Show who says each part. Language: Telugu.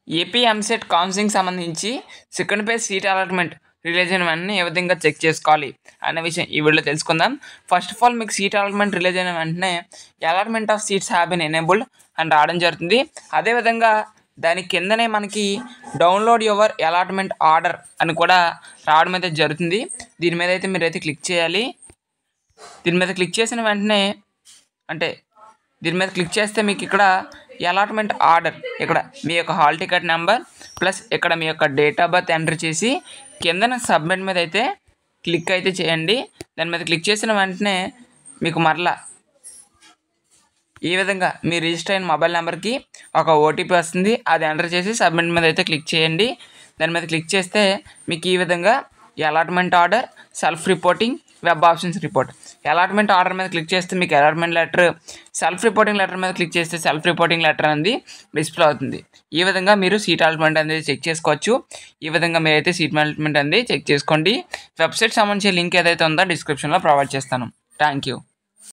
Speaker 1: ఏపీ ఎంసెట్ కౌన్సిలింగ్ సంబంధించి second page seat allotment release అయిన వెంటనే ఏ విధంగా చెక్ చేసుకోవాలి అనే విషయం ఈ వీడియోలో తెలుసుకుందాం. ఫస్ట్ ఆఫ్ ఆల్ మీకు సీట్ అలాట్మెంట్ రిలీజ్ అయిన వెంటనే allotment of seats have been enabled అని రావడం జరుగుతుంది. అదేవిధంగా దాని కిందనే మనకి డౌన్లోడ్ యువర్ అలాట్మెంట్ ఆర్డర్ అని కూడా రావడం అయితే జరుగుతుంది. దీని మీద అయితే మీరైతే క్లిక్ చేయాలి. దీని మీద క్లిక్ చేసిన వెంటనే దీని మీద క్లిక్ చేస్తే మీకు ఇక్కడ అలాట్మెంట్ ఆర్డర్, ఇక్కడ మీ యొక్క హాల్ టికెట్ నెంబర్ ప్లస్ ఇక్కడ మీ యొక్క డేట్ ఆఫ్ బర్త్ ఎంటర్ చేసి కిందన సబ్మిట్ మీద అయితే క్లిక్ అయితే చేయండి. దాని మీద క్లిక్ చేసిన వెంటనే మీకు మరలా ఈ విధంగా మీ రిజిస్టర్ అయిన మొబైల్ నెంబర్కి ఒక ఓటీపీ వస్తుంది. అది ఎంటర్ చేసి సబ్మిట్ మీద అయితే క్లిక్ చేయండి. దాని మీద క్లిక్ చేస్తే మీకు ఈ విధంగా allotment order, self reporting, web options report. Allotment order మీద క్లిక్ చేస్తే మీకు allotment letter, self reporting letter మీద క్లిక్ చేస్తే సెల్ఫ్ రిపోర్టింగ్ లెటర్ అనేది డిస్ప్లే అవుతుంది. ఈ విధంగా మీరు సీట్ అలాట్మెంట్ అనేది చెక్ చేసుకోవచ్చు. ఈ విధంగా మీరైతే సీట్ అలాట్మెంట్ అనేది చెక్ చేసుకోండి. వెబ్సైట్ సంబంధించి లింక్ ఏదైతే ఉందో డిస్క్రిప్షన్లో ప్రొవైడ్ చేస్తాను. Thank you.